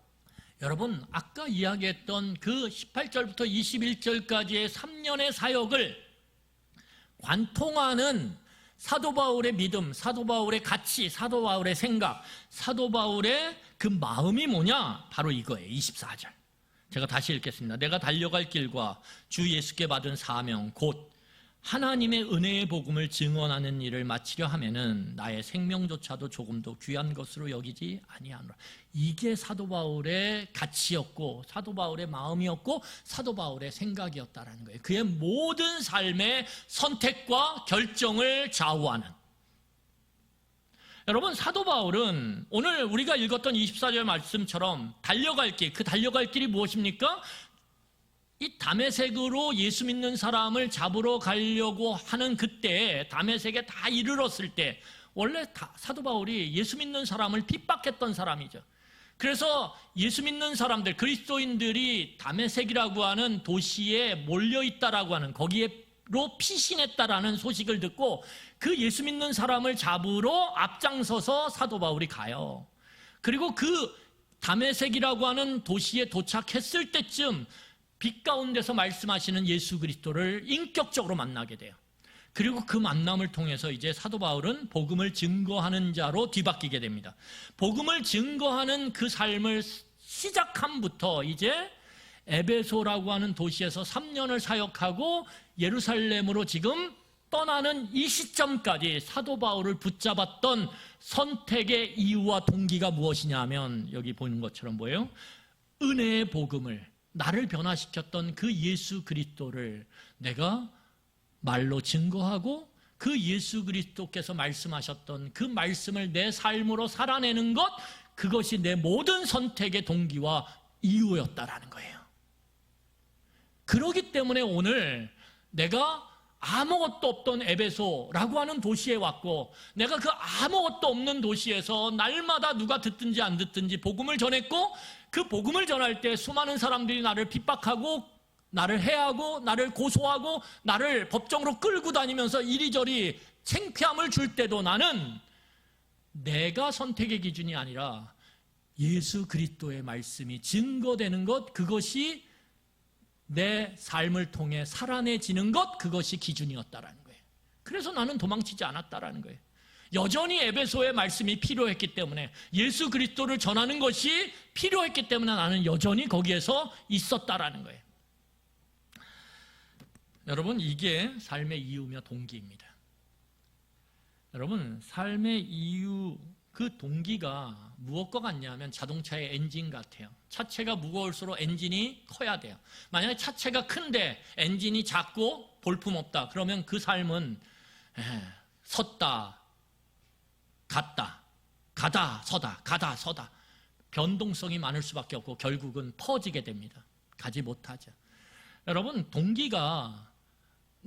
여러분, 아까 이야기했던 그 18절부터 21절까지의 3년의 사역을 관통하는 사도 바울의 믿음, 사도 바울의 가치, 사도 바울의 생각, 사도 바울의 그 마음이 뭐냐? 바로 이거예요. 24절. 제가 다시 읽겠습니다. 내가 달려갈 길과 주 예수께 받은 사명 곧 하나님의 은혜의 복음을 증언하는 일을 마치려 하면은 나의 생명조차도 조금도 귀한 것으로 여기지 아니하노라. 이게 사도 바울의 가치였고 사도 바울의 마음이었고 사도 바울의 생각이었다라는 거예요. 그의 모든 삶의 선택과 결정을 좌우하는. 여러분, 사도 바울은 오늘 우리가 읽었던 24절 말씀처럼 달려갈 길, 그 달려갈 길이 무엇입니까? 이 다메섹으로 예수 믿는 사람을 잡으러 가려고 하는 그때, 다메섹에 다 이르렀을 때, 원래 사도 바울이 예수 믿는 사람을 핍박했던 사람이죠. 그래서 예수 믿는 사람들, 그리스도인들이 다메섹이라고 하는 도시에 몰려있다라고 하는, 거기에로 피신했다라는 소식을 듣고 그 예수 믿는 사람을 잡으러 앞장서서 사도 바울이 가요. 그리고 그 다메섹이라고 하는 도시에 도착했을 때쯤 빛 가운데서 말씀하시는 예수 그리스도를 인격적으로 만나게 돼요. 그리고 그 만남을 통해서 이제 사도 바울은 복음을 증거하는 자로 뒤바뀌게 됩니다. 복음을 증거하는 그 삶을 시작함부터 이제 에베소라고 하는 도시에서 3년을 사역하고 예루살렘으로 지금 떠나는 이 시점까지 사도 바울을 붙잡았던 선택의 이유와 동기가 무엇이냐 하면 여기 보는 것처럼 뭐예요? 은혜의 복음을, 나를 변화시켰던 그 예수 그리스도를 내가 말로 증거하고 그 예수 그리스도께서 말씀하셨던 그 말씀을 내 삶으로 살아내는 것, 그것이 내 모든 선택의 동기와 이유였다라는 거예요. 그렇기 때문에 오늘 내가 아무것도 없던 에베소라고 하는 도시에 왔고, 내가 그 아무것도 없는 도시에서 날마다 누가 듣든지 안 듣든지 복음을 전했고, 그 복음을 전할 때 수많은 사람들이 나를 핍박하고 나를 해하고 나를 고소하고 나를 법정으로 끌고 다니면서 이리저리 창피함을 줄 때도 나는 내가 선택의 기준이 아니라 예수 그리스도의 말씀이 증거되는 것, 그것이 내 삶을 통해 살아내지는 것, 그것이 기준이었다라는 거예요. 그래서 나는 도망치지 않았다라는 거예요. 여전히 에베소의 말씀이 필요했기 때문에, 예수 그리스도를 전하는 것이 필요했기 때문에 나는 여전히 거기에서 있었다라는 거예요. 여러분, 이게 삶의 이유며 동기입니다. 여러분, 삶의 이유, 그 동기가 무엇과 같냐면 자동차의 엔진 같아요. 차체가 무거울수록 엔진이 커야 돼요. 만약에 차체가 큰데 엔진이 작고 볼품없다, 그러면 그 삶은 섰다 갔다, 가다 서다, 가다 서다, 변동성이 많을 수밖에 없고 결국은 퍼지게 됩니다. 가지 못하죠. 여러분, 동기가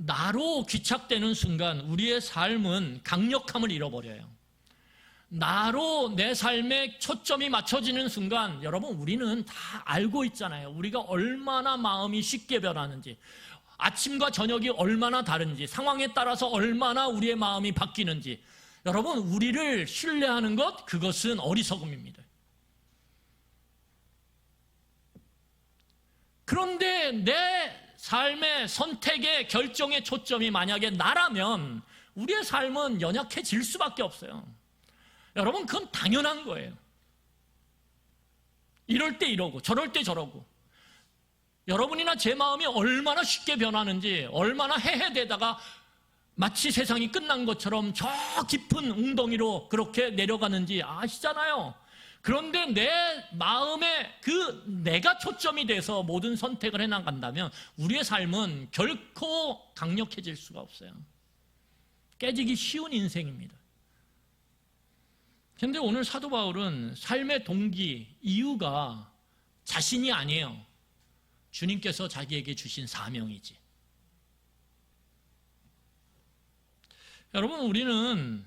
나로 귀착되는 순간 우리의 삶은 강력함을 잃어버려요. 나로 내 삶에 초점이 맞춰지는 순간, 여러분, 우리는 다 알고 있잖아요. 우리가 얼마나 마음이 쉽게 변하는지, 아침과 저녁이 얼마나 다른지, 상황에 따라서 얼마나 우리의 마음이 바뀌는지. 여러분, 우리를 신뢰하는 것, 그것은 어리석음입니다. 그런데 내 삶의 선택의 결정의 초점이 만약에 나라면 우리의 삶은 연약해질 수밖에 없어요. 여러분, 그건 당연한 거예요. 이럴 때 이러고 저럴 때 저러고. 여러분이나 제 마음이 얼마나 쉽게 변하는지, 얼마나 해해되다가 마치 세상이 끝난 것처럼 저 깊은 웅덩이로 그렇게 내려가는지 아시잖아요. 그런데 내 마음에 그 내가 초점이 돼서 모든 선택을 해나간다면 우리의 삶은 결코 강력해질 수가 없어요. 깨지기 쉬운 인생입니다. 그런데 오늘 사도 바울은 삶의 동기, 이유가 자신이 아니에요. 주님께서 자기에게 주신 사명이지. 여러분, 우리는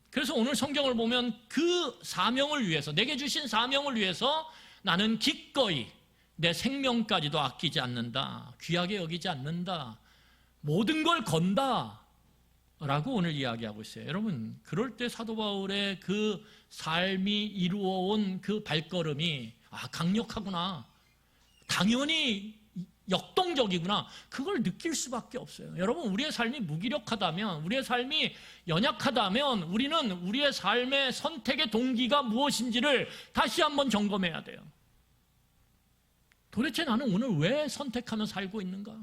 그래서 오늘 성경을 보면 그 사명을 위해서, 내게 주신 사명을 위해서 나는 기꺼이 내 생명까지도 아끼지 않는다, 귀하게 여기지 않는다, 모든 걸 건다 라고 오늘 이야기하고 있어요. 여러분, 그럴 때 사도 바울의 그 삶이 이루어온 그 발걸음이 강력하구나, 당연히 역동적이구나, 그걸 느낄 수밖에 없어요. 여러분, 우리의 삶이 무기력하다면, 우리의 삶이 연약하다면 우리는 우리의 삶의 선택의 동기가 무엇인지를 다시 한번 점검해야 돼요. 도대체 나는 오늘 왜 선택하며 살고 있는가?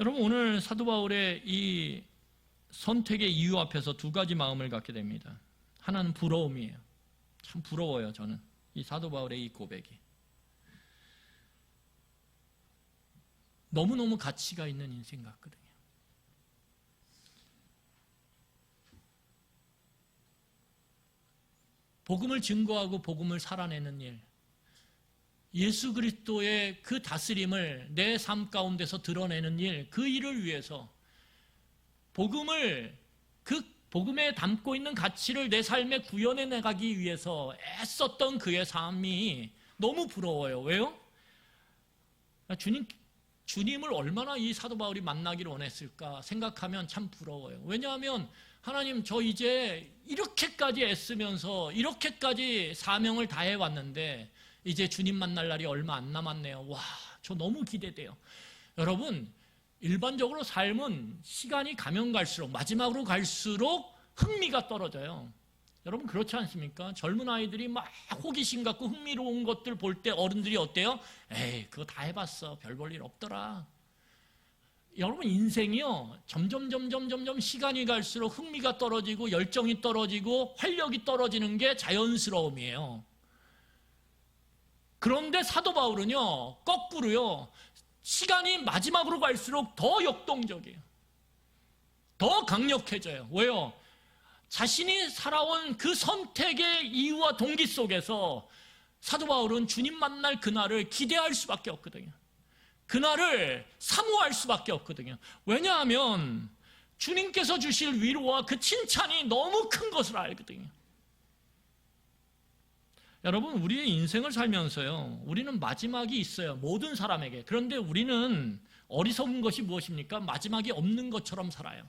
여러분, 오늘 사도 바울의 이 선택의 이유 앞에서 두 가지 마음을 갖게 됩니다. 하나는 부러움이에요. 참 부러워요, 저는. 이 사도 바울의 이 고백이. 너무너무 가치가 있는 인생 같거든요. 복음을 증거하고 복음을 살아내는 일, 예수 그리스도의 그 다스림을 내 삶 가운데서 드러내는 일, 그 일을 위해서 그 복음에 담고 있는 가치를 내 삶에 구현해 나가기 위해서 애썼던 그의 삶이 너무 부러워요. 왜요? 주님을 얼마나 이 사도 바울이 만나기를 원했을까 생각하면 참 부러워요. 왜냐하면 하나님, 저 이제 이렇게까지 애쓰면서 이렇게까지 사명을 다해 왔는데 이제 주님 만날 날이 얼마 안 남았네요. 와, 저 너무 기대돼요. 여러분, 일반적으로 삶은 시간이 가면 갈수록, 마지막으로 갈수록 흥미가 떨어져요. 여러분, 그렇지 않습니까? 젊은 아이들이 막 호기심 갖고 흥미로운 것들 볼 때 어른들이 어때요? 에이, 그거 다 해봤어. 별 볼 일 없더라. 여러분 인생이요 점점 시간이 갈수록 흥미가 떨어지고 열정이 떨어지고 활력이 떨어지는 게 자연스러움이에요. 그런데 사도 바울은요 거꾸로요 시간이 마지막으로 갈수록 더 역동적이에요. 더 강력해져요. 왜요? 자신이 살아온 그 선택의 이유와 동기 속에서 사도 바울은 주님 만날 그날을 기대할 수밖에 없거든요. 그날을 사모할 수밖에 없거든요. 왜냐하면 주님께서 주실 위로와 그 칭찬이 너무 큰 것을 알거든요. 여러분, 우리의 인생을 살면서요 우리는 마지막이 있어요. 모든 사람에게. 그런데 우리는 어리석은 것이 무엇입니까? 마지막이 없는 것처럼 살아요.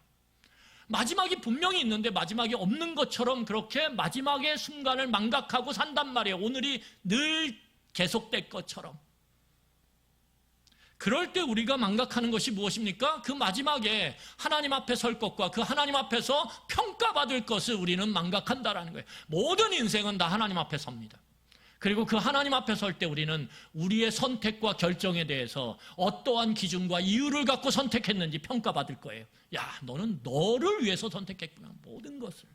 마지막이 분명히 있는데 마지막이 없는 것처럼 그렇게 마지막의 순간을 망각하고 산단 말이에요. 오늘이 늘 계속될 것처럼. 그럴 때 우리가 망각하는 것이 무엇입니까? 그 마지막에 하나님 앞에 설 것과 그 하나님 앞에서 평가받을 것을 우리는 망각한다라는 거예요. 모든 인생은 다 하나님 앞에 섭니다. 그리고 그 하나님 앞에 설 때 우리는 우리의 선택과 결정에 대해서 어떠한 기준과 이유를 갖고 선택했는지 평가받을 거예요. 야, 너는 너를 위해서 선택했구나. 모든 것을.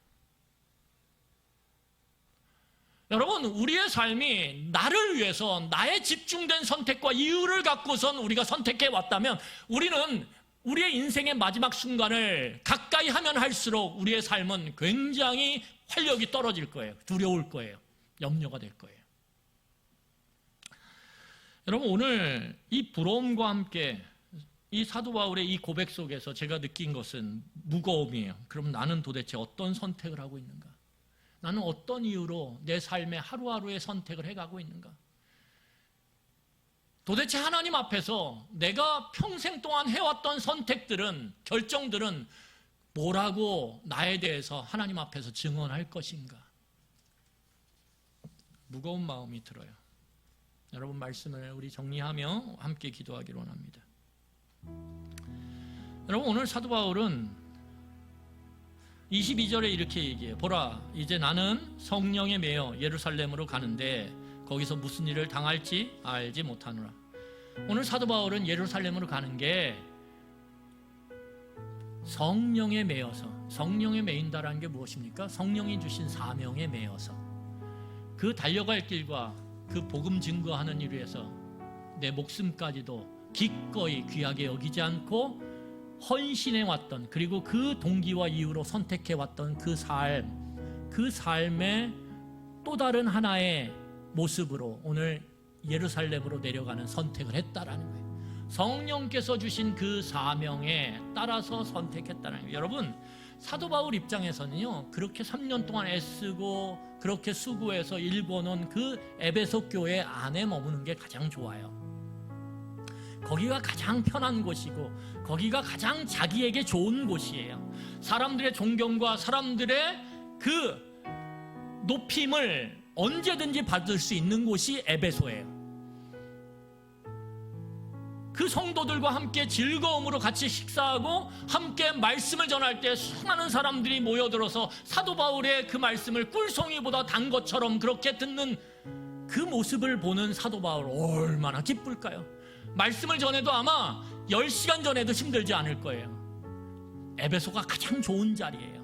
여러분, 우리의 삶이 나를 위해서 나의 집중된 선택과 이유를 갖고선 우리가 선택해 왔다면 우리는 우리의 인생의 마지막 순간을 가까이 하면 할수록 우리의 삶은 굉장히 활력이 떨어질 거예요. 두려울 거예요. 염려가 될 거예요. 여러분, 오늘 이 부러움과 함께 이 사도 바울의 이 고백 속에서 제가 느낀 것은 무거움이에요. 그럼 나는 도대체 어떤 선택을 하고 있는가? 나는 어떤 이유로 내 삶의 하루하루의 선택을 해가고 있는가? 도대체 하나님 앞에서 내가 평생 동안 해왔던 선택들은, 결정들은 뭐라고 나에 대해서 하나님 앞에서 증언할 것인가? 무거운 마음이 들어요. 여러분, 말씀을 우리 정리하며 함께 기도하기로 합니다. 여러분, 오늘 사도 바울은 22절에 이렇게 얘기해요. 보라, 이제 나는 성령에 매여 예루살렘으로 가는데 거기서 무슨 일을 당할지 알지 못하노라. 오늘 사도 바울은 예루살렘으로 가는 게 성령에 매여서, 성령에 매인다라는 게 무엇입니까? 성령이 주신 사명에 매여서 그 달려갈 길과 그 복음 증거하는 일을 위해서 내 목숨까지도 기꺼이 귀하게 여기지 않고 헌신해 왔던, 그리고 그 동기와 이유로 선택해 왔던 그 삶의 또 다른 하나의 모습으로 오늘 예루살렘으로 내려가는 선택을 했다라는 거예요. 성령께서 주신 그 사명에 따라서 선택했다는 거예요. 여러분, 사도 바울 입장에서는요 그렇게 3년 동안 애쓰고 그렇게 수고해서 일궈놓은 그 에베소 교회 안에 머무는 게 가장 좋아요. 거기가 가장 편한 곳이고 거기가 가장 자기에게 좋은 곳이에요. 사람들의 존경과 사람들의 그 높임을 언제든지 받을 수 있는 곳이 에베소예요. 그 성도들과 함께 즐거움으로 같이 식사하고 함께 말씀을 전할 때 수많은 사람들이 모여들어서 사도 바울의 그 말씀을 꿀송이보다 단 것처럼 그렇게 듣는 그 모습을 보는 사도 바울 얼마나 기쁠까요? 말씀을 전해도 아마 10시간 전에도 힘들지 않을 거예요. 에베소가 가장 좋은 자리예요.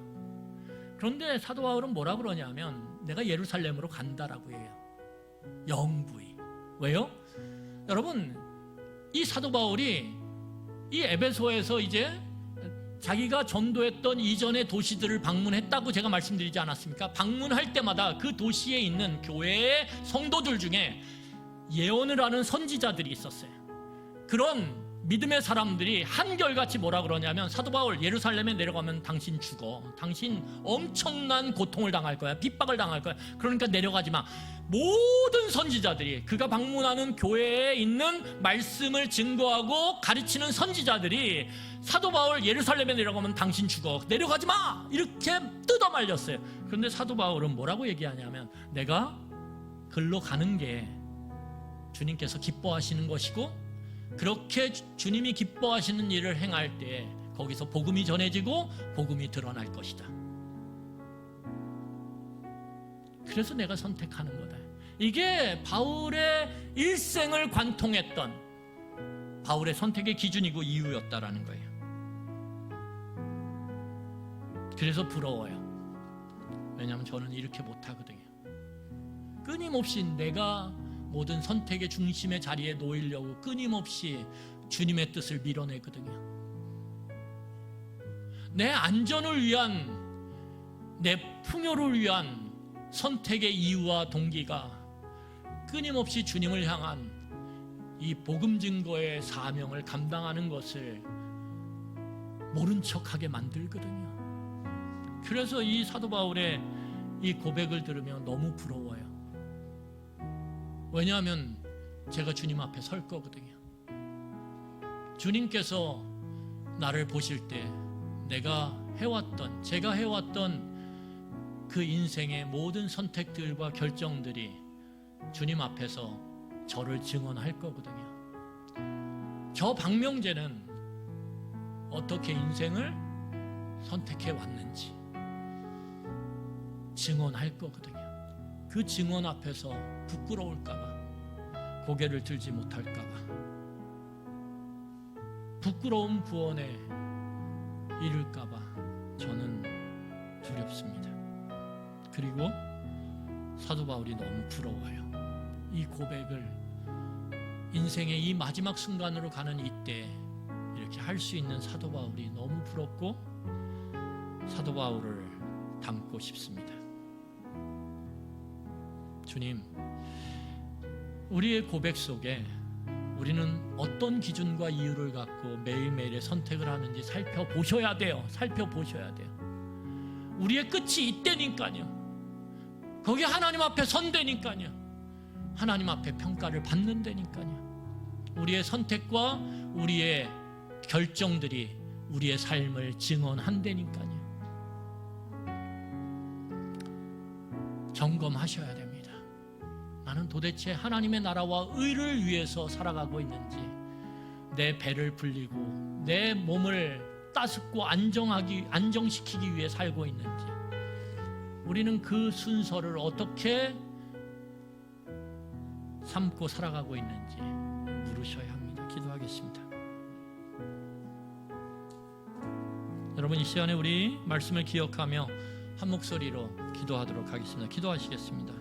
그런데 사도 바울은 뭐라 그러냐면 내가 예루살렘으로 간다라고 해요. 영구히. 왜요? 여러분, 이 사도 바울이 이 에베소에서 이제 자기가 전도했던 이전의 도시들을 방문했다고 제가 말씀드리지 않았습니까? 방문할 때마다 그 도시에 있는 교회의 성도들 중에 예언을 하는 선지자들이 있었어요. 그런 믿음의 사람들이 한결같이 뭐라 그러냐면 사도 바울 예루살렘에 내려가면 당신 죽어. 당신 엄청난 고통을 당할 거야. 핍박을 당할 거야. 그러니까 내려가지 마. 모든 선지자들이 그가 방문하는 교회에 있는 말씀을 증거하고 가르치는 선지자들이 사도 바울 예루살렘에 내려가면 당신 죽어. 내려가지 마. 이렇게 뜯어 말렸어요. 그런데 사도 바울은 뭐라고 얘기하냐면 내가 글로 가는 게 주님께서 기뻐하시는 것이고 그렇게 주님이 기뻐하시는 일을 행할 때 거기서 복음이 전해지고 복음이 드러날 것이다. 그래서 내가 선택하는 거다. 이게 바울의 일생을 관통했던 바울의 선택의 기준이고 이유였다라는 거예요. 그래서 부러워요. 왜냐하면 저는 이렇게 못하거든요. 끊임없이 내가 모든 선택의 중심의 자리에 놓이려고 끊임없이 주님의 뜻을 밀어내거든요. 내 안전을 위한, 내 풍요를 위한 선택의 이유와 동기가 끊임없이 주님을 향한 이 복음 증거의 사명을 감당하는 것을 모른 척하게 만들거든요. 그래서 이 사도 바울의 이 고백을 들으면 너무 부러워요. 왜냐하면 제가 주님 앞에 설 거거든요. 주님께서 나를 보실 때 제가 해왔던 그 인생의 모든 선택들과 결정들이 주님 앞에서 저를 증언할 거거든요. 저 박명재는 어떻게 인생을 선택해 왔는지 증언할 거거든요. 그 증언 앞에서 부끄러울까봐, 고개를 들지 못할까봐, 부끄러운 구원에 이를까봐 저는 두렵습니다. 그리고 사도 바울이 너무 부러워요. 이 고백을 인생의 이 마지막 순간으로 가는 이때 이렇게 할 수 있는 사도 바울이 너무 부럽고 사도 바울을 닮고 싶습니다. 주님, 우리의 고백 속에 우리는 어떤 기준과 이유를 갖고 매일매일의 선택을 하는지 살펴보셔야 돼요. 살펴보셔야 돼요. 우리의 끝이 이때니까요. 거기 하나님 앞에 선대니까요. 하나님 앞에 평가를 받는다니까요. 우리의 선택과 우리의 결정들이 우리의 삶을 증언한다니까요. 점검하셔야 됩니다. 나는 도대체 하나님의 나라와 의를 위해서 살아가고 있는지, 내 배를 불리고 내 몸을 따숩고 안정시키기 위해 살고 있는지, 우리는 그 순서를 어떻게 삼고 살아가고 있는지 물으셔야 합니다. 기도하겠습니다. 여러분, 이 시간에 우리 말씀을 기억하며 한 목소리로 기도하도록 하겠습니다. 기도하시겠습니다.